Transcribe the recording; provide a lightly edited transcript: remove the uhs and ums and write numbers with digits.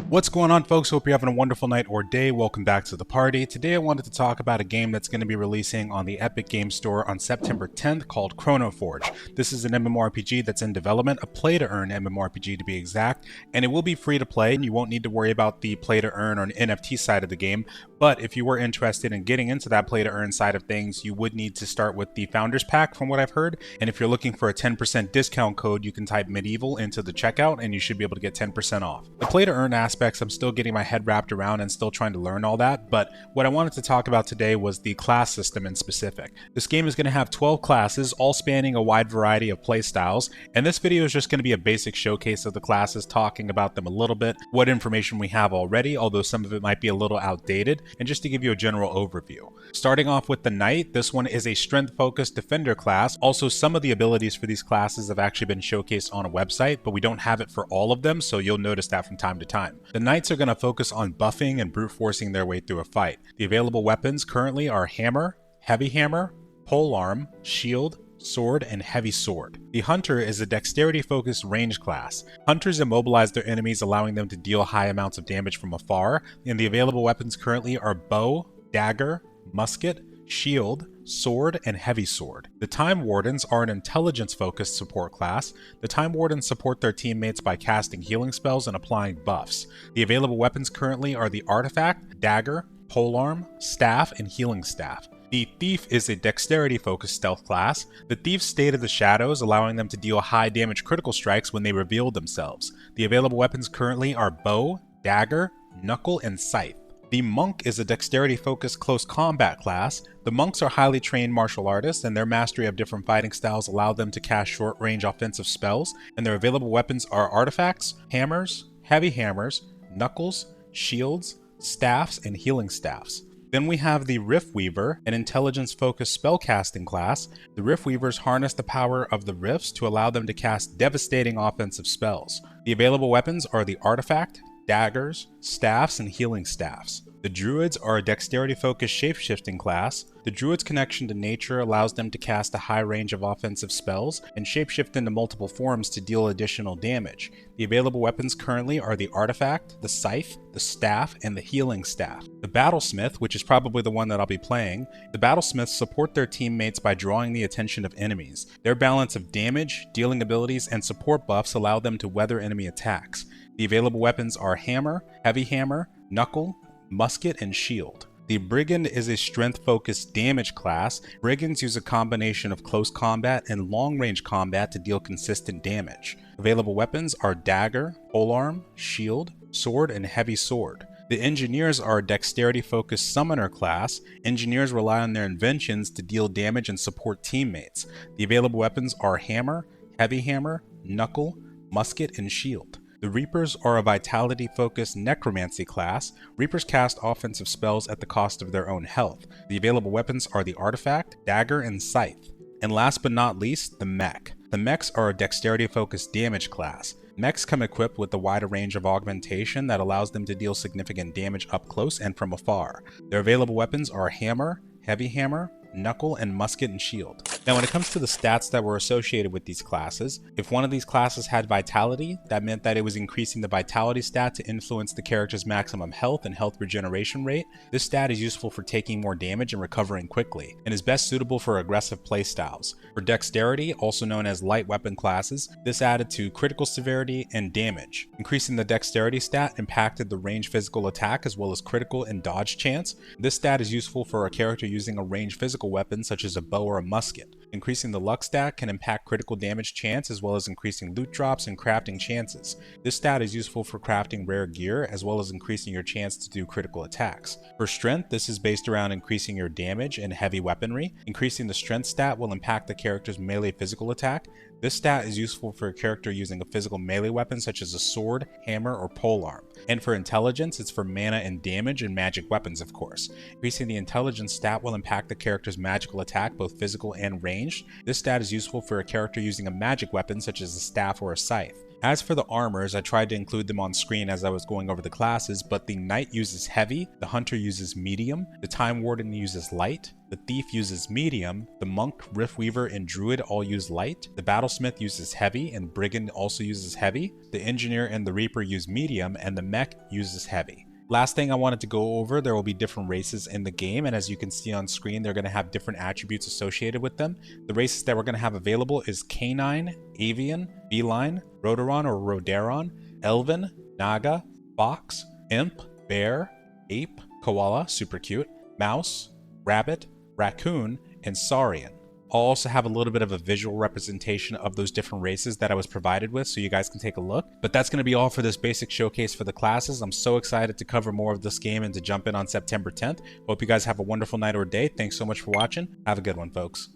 What's going on, folks? Hope you're having a wonderful night or day. Welcome back to the party. Today I wanted to talk about a game that's going to be releasing on the Epic Game Store on September 10th called ChronoForge. This is an MMORPG that's in development, a play-to-earn MMORPG to be exact, and it will be free to play, and you won't need to worry about the play-to-earn or NFT side of the game. But if you were interested in getting into that play-to-earn side of things, you would need to start with the Founders Pack from what I've heard, and if you're looking for a 10% discount code, you can type Medieval into the checkout and you should be able to get 10% off. The play-to-earn aspects I'm still getting my head wrapped around and still trying to learn all that, but what I wanted to talk about today was the class system in specific. This game is going to have 12 classes, all spanning a wide variety of playstyles, and this video is just going to be a basic showcase of the classes, talking about them a little bit, what information we have already, although some of it might be a little outdated, and just to give you a general overview. Starting off with the Knight, this one is a strength-focused defender class. Also, some of the abilities for these classes have actually been showcased on a website, but we don't have it for all of them, so you'll notice that from time to time. The Knights are going to focus on buffing and brute forcing their way through a fight. The available weapons currently are Hammer, Heavy Hammer, Polearm, Shield, Sword, and Heavy Sword. The Hunter is a dexterity-focused range class. Hunters immobilize their enemies, allowing them to deal high amounts of damage from afar, and the available weapons currently are Bow, Dagger, Musket, Shield, Sword, and Heavy Sword. The Time Wardens are an intelligence-focused support class. The Time Wardens support their teammates by casting healing spells and applying buffs. The available weapons currently are the Artifact, Dagger, Polearm, Staff, and Healing Staff. The Thief is a dexterity-focused stealth class. The Thief's stay in the shadows, allowing them to deal high damage critical strikes when they reveal themselves. The available weapons currently are Bow, Dagger, Knuckle, and Scythe. The Monk is a dexterity-focused close combat class. The Monks are highly trained martial artists, and their mastery of different fighting styles allow them to cast short-range offensive spells, and their available weapons are artifacts, hammers, heavy hammers, knuckles, shields, staffs, and healing staffs. Then we have the Rift Weaver, an intelligence-focused spellcasting class. The Rift Weavers harness the power of the rifts to allow them to cast devastating offensive spells. The available weapons are the Artifact, daggers, staffs, and healing staffs. The Druids are a dexterity-focused shape-shifting class. The Druid's connection to nature allows them to cast a high range of offensive spells and shapeshift into multiple forms to deal additional damage. The available weapons currently are the Artifact, the Scythe, the Staff, and the Healing Staff. The Battlesmith, which is probably the one that I'll be playing, the Battlesmiths support their teammates by drawing the attention of enemies. Their balance of damage, dealing abilities, and support buffs allow them to weather enemy attacks. The available weapons are Hammer, Heavy Hammer, Knuckle, Musket, and Shield. The Brigand is a strength-focused damage class. Brigands use a combination of close combat and long-range combat to deal consistent damage. Available weapons are Dagger, Polearm, Shield, Sword, and Heavy Sword. The Engineers are a dexterity-focused summoner class. Engineers rely on their inventions to deal damage and support teammates. The available weapons are Hammer, Heavy Hammer, Knuckle, Musket, and Shield. The Reapers are a vitality-focused necromancy class. Reapers cast offensive spells at the cost of their own health. The available weapons are the Artifact, Dagger, and Scythe. And last but not least, the Mech. The Mechs are a dexterity-focused damage class. Mechs come equipped with a wider range of augmentation that allows them to deal significant damage up close and from afar. Their available weapons are Hammer, Heavy Hammer, Knuckle, and Musket, and Shield. Now when it comes to the stats that were associated with these classes, if one of these classes had Vitality, that meant that it was increasing the Vitality stat to influence the character's maximum health and health regeneration rate. This stat is useful for taking more damage and recovering quickly, and is best suitable for aggressive playstyles. For Dexterity, also known as light weapon classes, this added to critical severity and damage. Increasing the Dexterity stat impacted the range physical attack as well as critical and dodge chance. This stat is useful for a character using a range physical weapon such as a bow or a musket. Increasing the luck stat can impact critical damage chance as well as increasing loot drops and crafting chances. This stat is useful for crafting rare gear as well as increasing your chance to do critical attacks. For strength, this is based around increasing your damage and heavy weaponry. Increasing the strength stat will impact the character's melee physical attack. This stat is useful for a character using a physical melee weapon such as a sword, hammer, or polearm. And for intelligence, it's for mana and damage and magic weapons, of course. Increasing the intelligence stat will impact the character's magical attack, both physical and ranged. This stat is useful for a character using a magic weapon such as a staff or a scythe. As for the armors, I tried to include them on screen as I was going over the classes, but the Knight uses Heavy, the Hunter uses Medium, the Time Warden uses Light, the Thief uses Medium, the Monk, Riftweaver, and Druid all use Light, the Battlesmith uses Heavy, and Brigand also uses Heavy, the Engineer and the Reaper use Medium, and the Mech uses Heavy. Last thing I wanted to go over, there will be different races in the game, and as you can see on screen, they're going to have different attributes associated with them. The races that we're going to have available is Canine, Avian, Feline, Rotoron or Rodaron, Elven, Naga, Fox, Imp, Bear, Ape, Koala, super cute, Mouse, Rabbit, Raccoon, and Saurian. I'll also have a little bit of a visual representation of those different races that I was provided with so you guys can take a look. But that's going to be all for this basic showcase for the classes. I'm so excited to cover more of this game and to jump in on September 10th. Hope you guys have a wonderful night or day. Thanks so much for watching. Have a good one, folks.